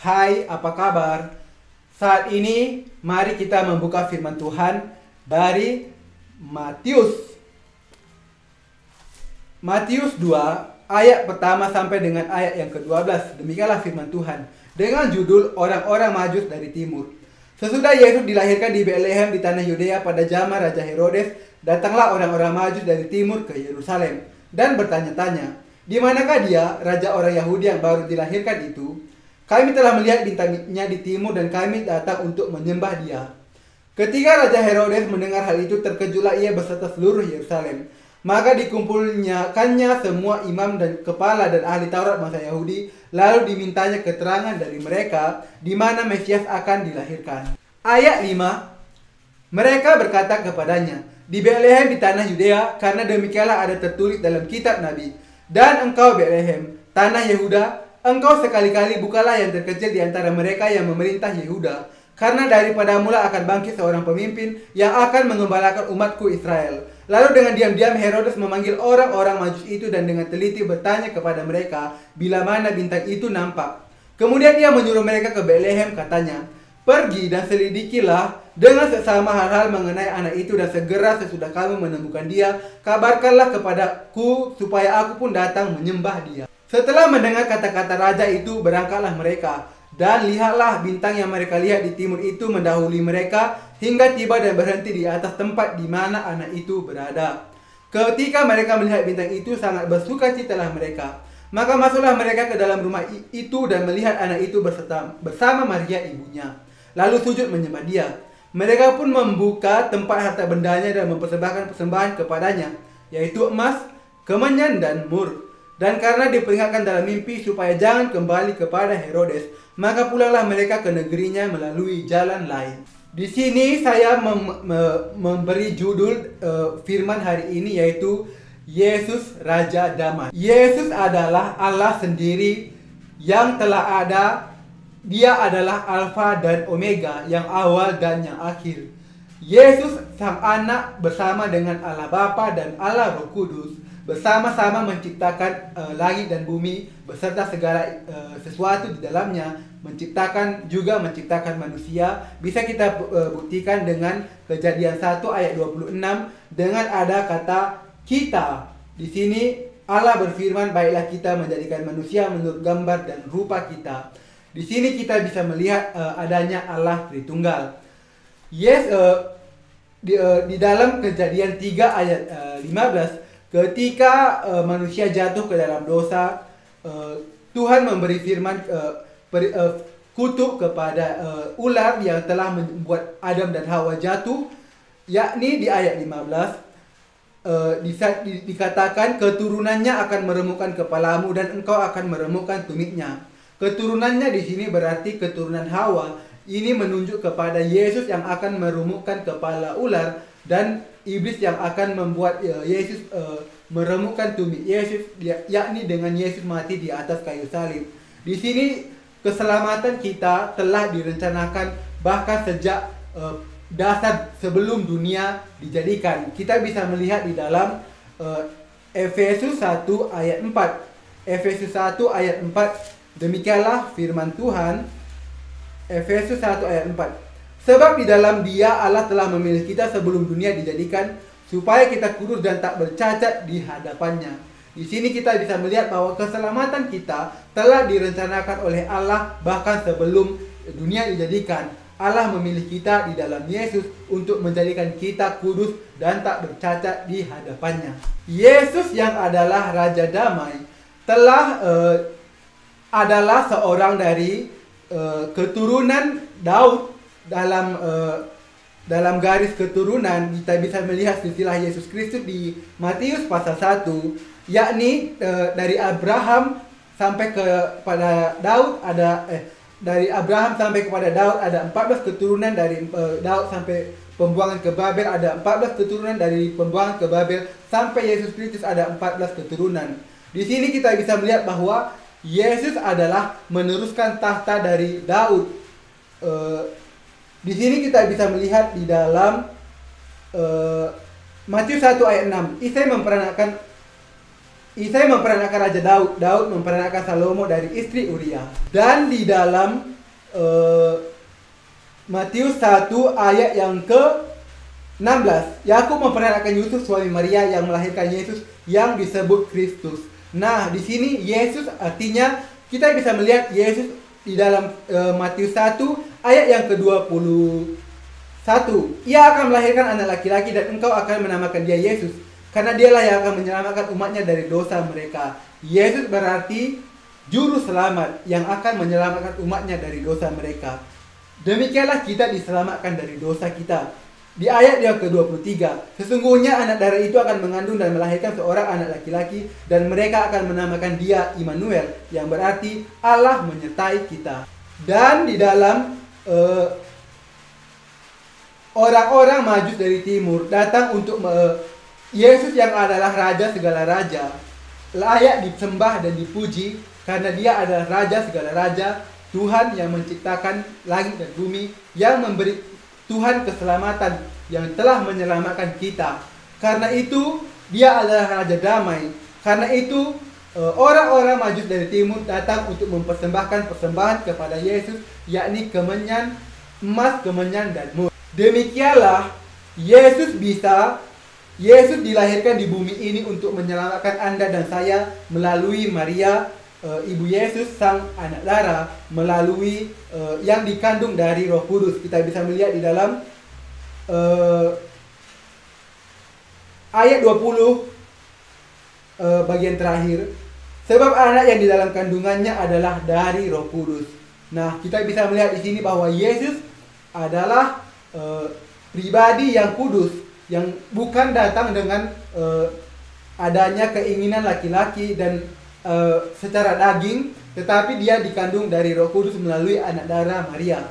Hai, apa kabar? Saat ini mari kita membuka firman Tuhan dari Matius. Matius 2 ayat pertama sampai dengan ayat yang ke-12. Demikianlah firman Tuhan dengan judul Orang-orang Majus dari Timur. Sesudah Yesus dilahirkan di Betlehem di tanah Yudea pada zaman Raja Herodes, datanglah orang-orang Majus dari timur ke Yerusalem dan bertanya-tanya, "Di manakah dia, raja orang Yahudi yang baru dilahirkan itu? Kami telah melihat bintangnya di timur dan kami datang untuk menyembah dia." Ketika Raja Herodes mendengar hal itu, terkejutlah ia beserta seluruh Yerusalem. Maka dikumpulkannya semua imam dan kepala dan ahli Taurat bangsa Yahudi, lalu dimintanya keterangan dari mereka di mana Mesias akan dilahirkan. Ayat 5, mereka berkata kepadanya, "Di Betlehem di tanah Yudea, karena demikianlah ada tertulis dalam kitab Nabi. Dan engkau Betlehem, tanah Yehuda, engkau sekali-kali bukanlah yang terkecil di antara mereka yang memerintah Yehuda, karena daripada mula akan bangkit seorang pemimpin yang akan mengembalakan umatku Israel." Lalu dengan diam-diam Herodes memanggil orang-orang Majus itu dan dengan teliti bertanya kepada mereka bila mana bintang itu nampak. Kemudian ia menyuruh mereka ke Betlehem, katanya, "Pergi dan selidikilah dengan seksama hal-hal mengenai anak itu, dan segera sesudah kamu menemukan dia, kabarkanlah kepadaku supaya aku pun datang menyembah dia." Setelah mendengar kata-kata raja itu, berangkatlah mereka. Dan lihatlah, bintang yang mereka lihat di timur itu mendahului mereka hingga tiba dan berhenti di atas tempat di mana anak itu berada. Ketika mereka melihat bintang itu, sangat bersukacitalah mereka. Maka masuklah mereka ke dalam rumah itu dan melihat anak itu bersama Maria ibunya. Lalu sujud menyembah dia. Mereka pun membuka tempat harta bendanya dan mempersembahkan persembahan kepadanya, yaitu emas, kemenyan, dan mur. Dan karena diperingatkan dalam mimpi supaya jangan kembali kepada Herodes, maka pulanglah mereka ke negerinya melalui jalan lain. Di sini saya memberi judul firman hari ini, yaitu Yesus Raja Damai. Yesus adalah Allah sendiri yang telah ada. Dia adalah Alfa dan Omega, yang awal dan yang akhir. Yesus Sang Anak bersama dengan Allah Bapa dan Allah Roh Kudus bersama-sama menciptakan langit dan bumi beserta segala sesuatu di dalamnya, menciptakan manusia. Bisa kita buktikan dengan Kejadian 1 ayat 26 dengan ada kata kita. Di sini Allah berfirman, "Baiklah kita menjadikan manusia menurut gambar dan rupa kita." Di sini kita bisa melihat adanya Allah Tritunggal. Di dalam Kejadian 3 ayat 15, ketika manusia jatuh ke dalam dosa, Tuhan memberi firman kutuk kepada ular yang telah membuat Adam dan Hawa jatuh, yakni di ayat 15 dikatakan, "Keturunannya akan meremukkan kepalamu dan engkau akan meremukkan tumitnya." Keturunannya di sini berarti keturunan Hawa. Ini menunjuk kepada Yesus yang akan meremukkan kepala ular, dan iblis yang akan membuat Yesus meremukkan tumit Yesus, yakni dengan Yesus mati di atas kayu salib. Di sini keselamatan kita telah direncanakan bahkan sejak dasar sebelum dunia dijadikan. Kita bisa melihat di dalam Efesus 1 ayat 4. Efesus 1 ayat 4, demikianlah firman Tuhan. Efesus 1 ayat 4. "Sebab di dalam Dia Allah telah memilih kita sebelum dunia dijadikan, supaya kita kudus dan tak bercacat di hadapannya." Di sini kita bisa melihat bahwa keselamatan kita telah direncanakan oleh Allah bahkan sebelum dunia dijadikan. Allah memilih kita di dalam Yesus untuk menjadikan kita kudus dan tak bercacat di hadapannya. Yesus yang adalah Raja Damai adalah seorang dari keturunan Daud. Dalam garis keturunan kita bisa melihat silsilah Yesus Kristus di Matius pasal 1, yakni dari Abraham sampai kepada Daud dari Abraham sampai kepada Daud ada 14 keturunan, dari Daud sampai pembuangan ke Babel ada 14 keturunan, dari pembuangan ke Babel sampai Yesus Kristus ada 14 keturunan. Di sini kita bisa melihat bahwa Yesus adalah meneruskan tahta dari Daud. Di sini kita bisa melihat di dalam Matius 1 ayat 6, Isai memperanakkan Raja Daud, Daud memperanakkan Salomo dari istri Uria. Dan di dalam Matius 1 ayat yang ke-16, Yakub memperanakkan Yusuf suami Maria yang melahirkan Yesus yang disebut Kristus. Nah, di sini Yesus artinya kita bisa melihat Yesus di dalam Matius 1 ayat yang ke-21. Ia akan melahirkan anak laki-laki dan engkau akan menamakan dia Yesus, karena dialah yang akan menyelamatkan umatnya dari dosa mereka. Yesus berarti juru selamat yang akan menyelamatkan umatnya dari dosa mereka. Demikianlah kita diselamatkan dari dosa kita. Di ayat yang ke-23, sesungguhnya anak darah itu akan mengandung dan melahirkan seorang anak laki-laki, dan mereka akan menamakan dia Immanuel, yang berarti Allah menyertai kita. Dan di dalam orang-orang Majus dari timur datang untuk Yesus yang adalah raja segala raja, layak disembah dan dipuji karena dia adalah raja segala raja, Tuhan yang menciptakan langit dan bumi, yang memberi Tuhan keselamatan, yang telah menyelamatkan kita. Karena itu dia adalah raja damai. Karena itu orang-orang Majus dari timur datang untuk mempersembahkan persembahan kepada Yesus, yakni kemenyan, emas, kemenyan, dan mur. Demikianlah Yesus dilahirkan di bumi ini untuk menyelamatkan Anda dan saya melalui Maria, Ibu Yesus sang anak darah, melalui yang dikandung dari Roh Kudus. Kita bisa melihat di dalam ayat 20 bagian terakhir, sebab anak yang di dalam kandungannya adalah dari Roh Kudus. Nah, kita bisa melihat di sini bahwa Yesus adalah pribadi yang kudus, yang bukan datang dengan adanya keinginan laki-laki dan secara daging, tetapi dia dikandung dari Roh Kudus melalui anak darah Maria.